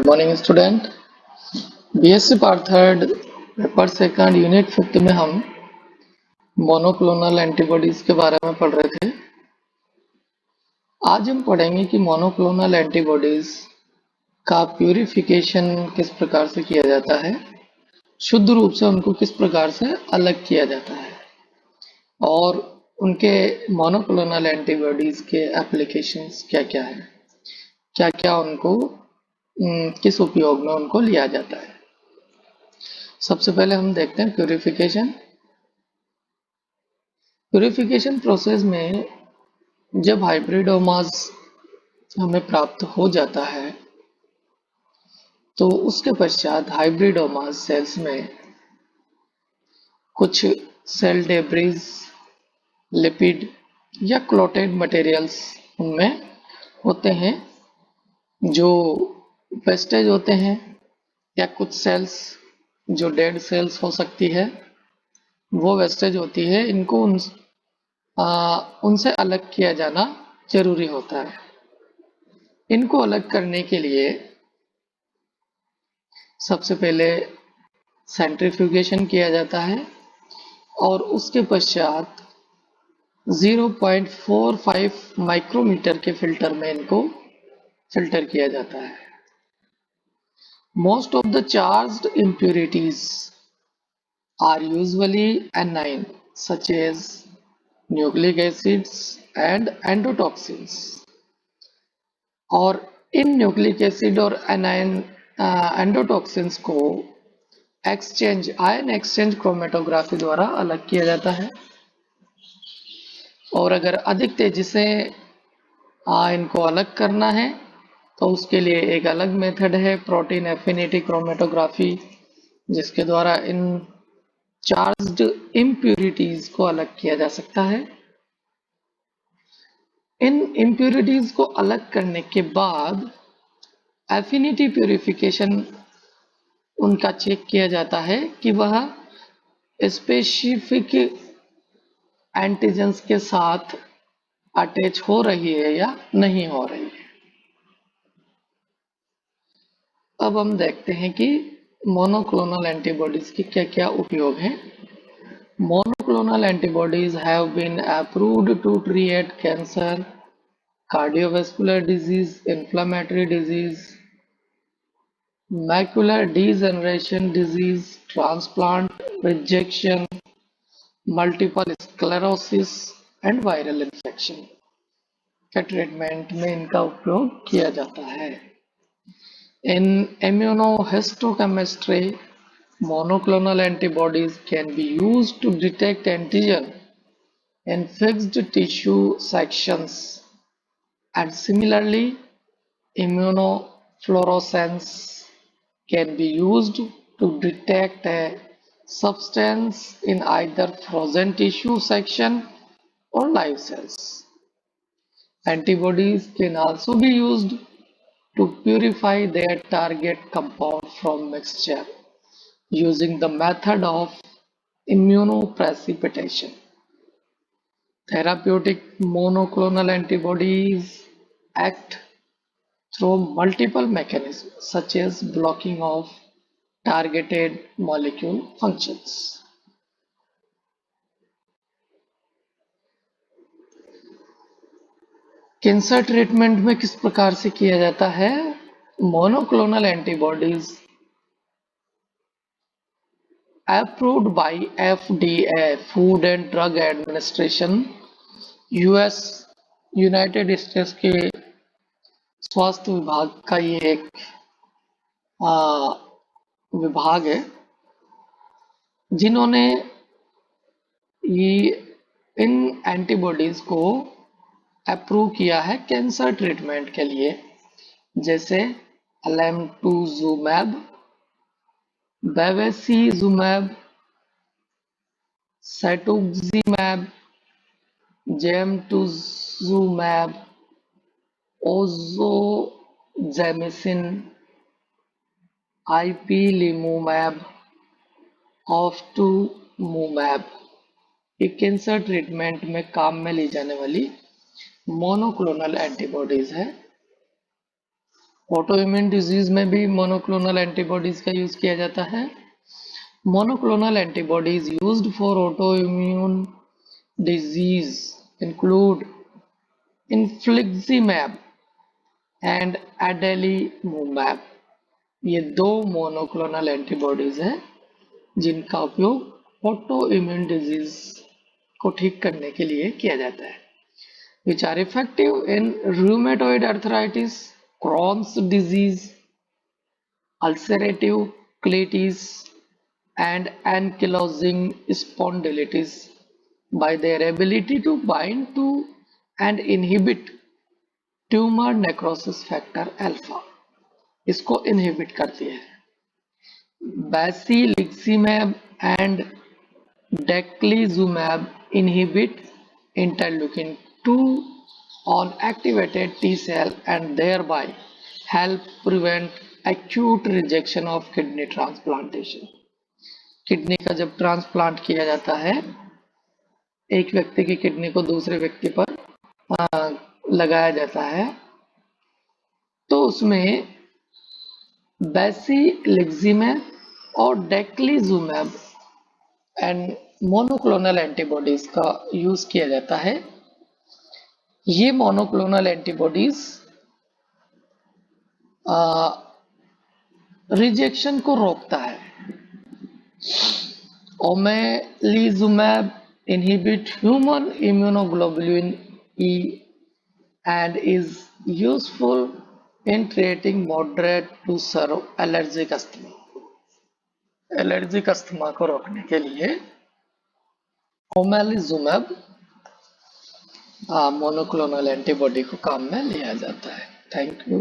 Morning student. BSc part third paper second unit fifth में हम monoclonal antibodies के बारे में पढ़ रहे थे। आज हम पढ़ेंगे कि मोनोक्लोनल एंटीबॉडीज का प्यूरिफिकेशन किस प्रकार से किया जाता है, शुद्ध रूप से उनको किस प्रकार से अलग किया जाता है और उनके मोनोक्लोनल एंटीबॉडीज के एप्लीकेशंस क्या क्या है, क्या क्या उनको किस उपयोग में उनको लिया जाता है। सबसे पहले हम देखते हैं प्यूरिफिकेशन प्रोसेस में जब हाइब्रिडोमास हमें प्राप्त हो जाता है तो उसके पश्चात हाइब्रिडोमास सेल्स में कुछ सेल डेब्रिज, लिपिड या क्लोटेड मटेरियल्स उनमें होते हैं जो वेस्टेज होते हैं, या कुछ सेल्स जो डेड सेल्स हो सकती है वो वेस्टेज होती है। इनको उनसे अलग किया जाना जरूरी होता है। इनको अलग करने के लिए सबसे पहले सेंट्रीफ्यूगेशन किया जाता है और उसके पश्चात 0.45 माइक्रोमीटर के फिल्टर में इनको फिल्टर किया जाता है। Most of the charged impurities are usually aniline such as nucleic acids and endotoxins, और इन न्यूक्लिक एसिड और एनायन एंडोटॉक्सिन्स को आयन एक्सचेंज क्रोमेटोग्राफी द्वारा अलग किया जाता है। और अगर अधिक तेजी से इनको अलग करना है तो उसके लिए एक अलग मेथड है, प्रोटीन एफिनिटी क्रोमेटोग्राफी, जिसके द्वारा इन चार्ज्ड इम्प्यूरिटीज को अलग किया जा सकता है। इन इम्प्यूरिटीज को अलग करने के बाद एफिनिटी प्यूरिफिकेशन उनका चेक किया जाता है कि वह स्पेसिफिक एंटीजेंस के साथ अटैच हो रही है या नहीं हो रही है। अब हम देखते हैं कि मोनोक्लोनल एंटीबॉडीज के क्या क्या उपयोग हैं। Monoclonal antibodies have been approved to treat cancer, cardiovascular disease, inflammatory disease, macular degeneration disease, transplant rejection, multiple sclerosis and viral infection के ट्रीटमेंट में इनका उपयोग किया जाता है। In immunohistochemistry, monoclonal antibodies can be used to detect antigen in fixed tissue sections, and similarly, immunofluorescence can be used to detect a substance in either frozen tissue section or live cells. Antibodies can also be used to purify their target compound from mixture using the method of immunoprecipitation. Therapeutic monoclonal antibodies act through multiple mechanisms such as blocking of targeted molecule functions. Cancer treatment में किस प्रकार से किया जाता है? Monoclonal antibodies approved by FDA food and drug administration, US United states के स्वास्थ्य विभाग का ये एक विभाग है जिन्होंने ये इन एंटीबॉडीज को अप्रूव किया है कैंसर ट्रीटमेंट के लिए, जैसे alemtuzumab, bevacizumab, cetuximab, gemtuzumab, ozorexamcin, ipilimumab, ofatumumab। ये कैंसर ट्रीटमेंट में काम में ली जाने वाली मोनोक्लोनल एंटीबॉडीज है। ऑटोइम्यून डिजीज में भी मोनोक्लोनल एंटीबॉडीज का यूज किया जाता है। Monoclonal antibodies used for autoimmune disease include infliximab and adalimumab. ये दो मोनोक्लोनल एंटीबॉडीज हैं जिनका उपयोग ऑटो इम्यून डिजीज को ठीक करने के लिए किया जाता है, which are effective in rheumatoid arthritis, Crohn's disease, ulcerative colitis, and ankylosing spondylitis by their ability to bind to and inhibit tumour necrosis factor alpha, इसको इनहिबिट करती है। Basilicimab and daclizumab inhibit interleukin 2 on activated T cell and thereby help prevent acute rejection of kidney transplantation। Kidney का जब transplant किया जाता है, एक व्यक्ति की किडनी को दूसरे व्यक्ति पर लगाया जाता है, तो उसमें बेसिलिक्जिमैब और डेक्लिजुमैब एंड मोनोक्लोनल एंटीबॉडीज का यूज किया जाता है। ये मोनोक्लोनल एंटीबॉडीज रिजेक्शन को रोकता है। ओमेलिजुमैब inhibit human immunoglobulin E and is useful in treating moderate to severe allergic asthma। Allergic asthma को रोकने के लिए ओमेलिजुमैब मोनोक्लोनल एंटीबॉडी को काम में लिया जाता है। Thank you.